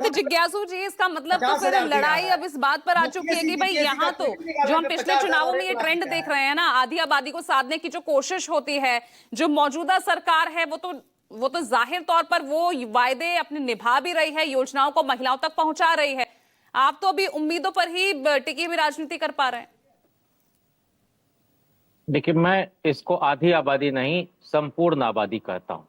तो जिज्ञासु जी, इसका मतलब तो फिर लड़ाई अब इस बात पर आ चुकी है कि भाई यहाँ तो जो हम पिछले चुनावों में ये ट्रेंड देख रहे हैं ना, आधी आबादी को साधने की जो कोशिश होती है, जो मौजूदा सरकार है वो तो जाहिर तौर पर वो वायदे अपने निभा भी रही है, योजनाओं को महिलाओं तक पहुंचा रही है। आप तो अभी उम्मीदों पर ही टिकी हुई राजनीति कर पा रहे हैं। देखिए, मैं इसको आधी आबादी नहीं, संपूर्ण आबादी कहता हूं,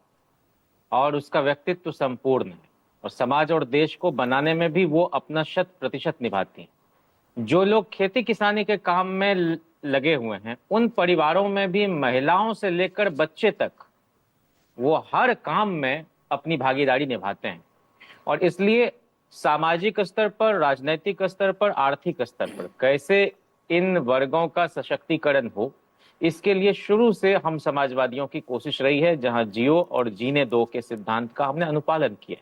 और उसका व्यक्तित्व संपूर्ण है, और समाज और देश को बनाने में भी वो अपना 100% निभाती हैं। जो लोग खेती किसानी के काम में लगे हुए हैं, उन परिवारों में भी महिलाओं से लेकर बच्चे तक वो हर काम में अपनी भागीदारी निभाते हैं। और इसलिए सामाजिक स्तर पर, राजनीतिक स्तर पर, आर्थिक स्तर पर कैसे इन वर्गों का सशक्तिकरण हो, इसके लिए शुरू से हम समाजवादियों की कोशिश रही है, जहां जियो और जीने दो के सिद्धांत का हमने अनुपालन किया।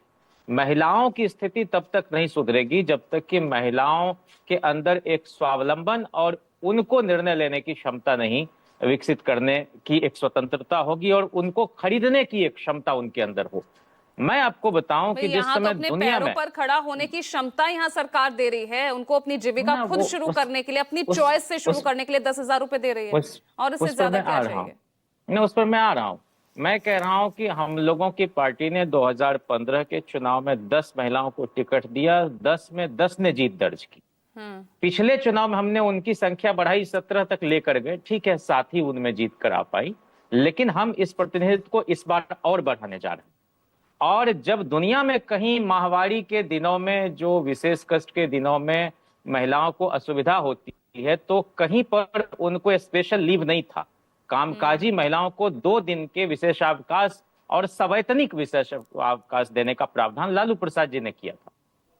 महिलाओं की स्थिति तब तक नहीं सुधरेगी जब तक कि महिलाओं के अंदर एक स्वावलंबन और उनको निर्णय लेने की क्षमता नहीं विकसित करने की एक स्वतंत्रता होगी, और उनको खरीदने की एक क्षमता उनके अंदर हो। मैं आपको बताऊं कि जिस समय अपने दुनिया पैरों में पर खड़ा होने की क्षमता यहाँ सरकार दे रही है, उनको अपनी जीविका खुद शुरू करने के लिए, अपनी चॉइस से शुरू करने के लिए 10,000 रुपए दे रही है, और इससे ज्यादा क्या चाहिए? नहीं, उस पर मैं आ रहा हूँ। मैं कह रहा हूं कि हम लोगों की पार्टी ने 2015 के चुनाव में 10 महिलाओं को टिकट दिया, 10 में 10 ने जीत दर्ज की। पिछले चुनाव में हमने उनकी संख्या बढ़ाई, 17 तक लेकर गए, ठीक है, साथ ही उनमें जीत कर आ पाई, लेकिन हम इस प्रतिनिधित्व को इस बार और बढ़ाने जा रहे हैं। और जब दुनिया में कहीं माहवारी के दिनों में, जो विशेष कष्ट के दिनों में महिलाओं को असुविधा होती है, तो कहीं पर उनको स्पेशल लीव नहीं था। कामकाजी महिलाओं को 2 दिन के विशेषावकाश और सवैतनिक विशेष अवकाश देने का प्रावधान लालू प्रसाद जी ने किया था।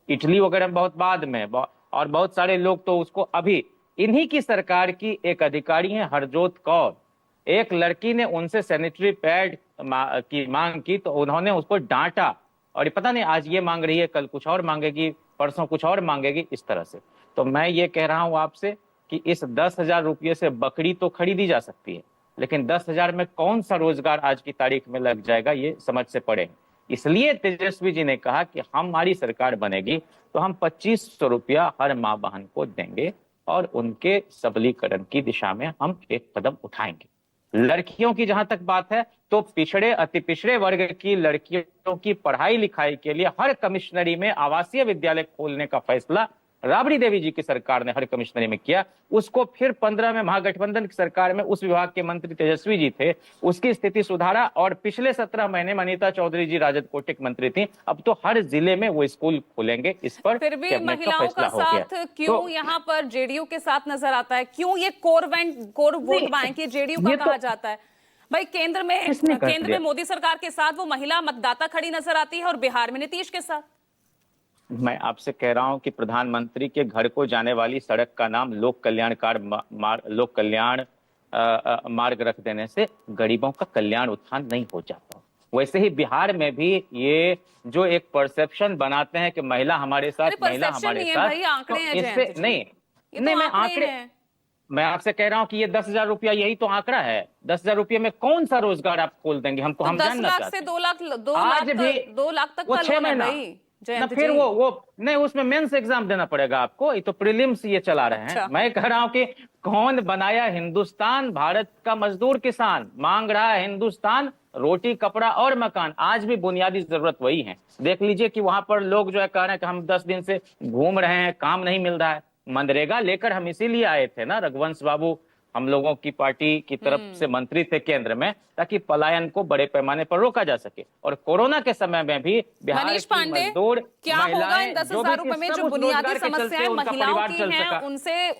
इटली वगैरह बहुत बाद में, और बहुत सारे लोग तो उसको अभी, इन्हीं की सरकार की एक अधिकारी है हरजोत कौर, एक लड़की ने उनसे सैनिटरी पैड की मांग की तो उन्होंने उसको डांटा, और पता नहीं आज ये मांग रही है, कल कुछ और मांगेगी, परसों कुछ और मांगेगी, इस तरह से। तो मैं ये कह रहा हूं आपसे कि इस 10,000 रुपये से बकरी तो खरीदी जा सकती है, लेकिन 10,000 में कौन सा रोजगार आज की तारीख में लग जाएगा, ये समझ से पड़े। इसलिए तेजस्वी जी ने कहा कि हमारी सरकार बनेगी तो हम 2,500 रुपया हर माँ बहन को देंगे, और उनके सबलीकरण की दिशा में हम एक कदम उठाएंगे। लड़कियों की जहां तक बात है, तो पिछड़े, अति पिछड़े वर्ग की लड़कियों की पढ़ाई लिखाई के लिए हर कमिश्नरी में आवासीय विद्यालय खोलने का फैसला राबड़ी देवी जी की सरकार ने हर कमिश्नरी में किया। उसको फिर 15 में महागठबंधन की सरकार में उस विभाग के मंत्री तेजस्वी जी थे, उसकी स्थिति सुधारा, और पिछले 17 महीने में अनीता चौधरी जी राजद कोटिक मंत्री थी। अब तो हर जिले में वो स्कूल खुलेंगे। इस पर फिर भी महिलाओं का साथ क्यों तो यहाँ पर जेडीयू के साथ नजर आता है? क्यों ये कोर वोट बैंक जेडीयू का कहा जाता है? भाई केंद्र में मोदी सरकार के साथ वो महिला मतदाता खड़ी नजर आती है, और बिहार में नीतीश के साथ। मैं आपसे कह रहा हूं कि प्रधानमंत्री के घर को जाने वाली सड़क का नाम लोक कल्याण मार्ग रख देने से गरीबों का कल्याण उत्थान नहीं हो जाता। वैसे ही बिहार में भी ये जो एक परसेप्शन बनाते हैं कि महिला हमारे साथ, महिला हमारे साथ, तो इससे नहीं, मैं आंकड़े, मैं आपसे कह रहा हूं कि ये 10,000 रुपया यही तो आंकड़ा है। 10,000 रुपये में कौन सा रोजगार आप खोल देंगे? हमको हम जानना चाहते हैं। 2 लाख तक वो 6 महीना ना, फिर वो नहीं, उसमें मेंस एग्जाम देना पड़ेगा आपको। ये तो प्रीलिम्स ये चला रहे हैं। अच्छा। मैं कह रहा हूं कि कौन बनाया हिंदुस्तान? भारत का मजदूर किसान मांग रहा है हिंदुस्तान, रोटी, कपड़ा और मकान। आज भी बुनियादी जरूरत वही है। देख लीजिए कि वहां पर लोग जो है कह रहे हैं कि हम 10 दिन से घूम रहे हैं, काम नहीं मिल रहा है। मनरेगा लेकर हम इसीलिए आए थे ना, रघुवंश बाबू हम लोगों की पार्टी की तरफ से मंत्री थे केंद्र में, ताकि पलायन को बड़े पैमाने पर रोका जा सके। और कोरोना के समय में भी बिहार की मजदूर, क्या होगा इन 10,000 रुपए में? जो बुनियादी समस्याएं महिलाओं की हैं, उनसे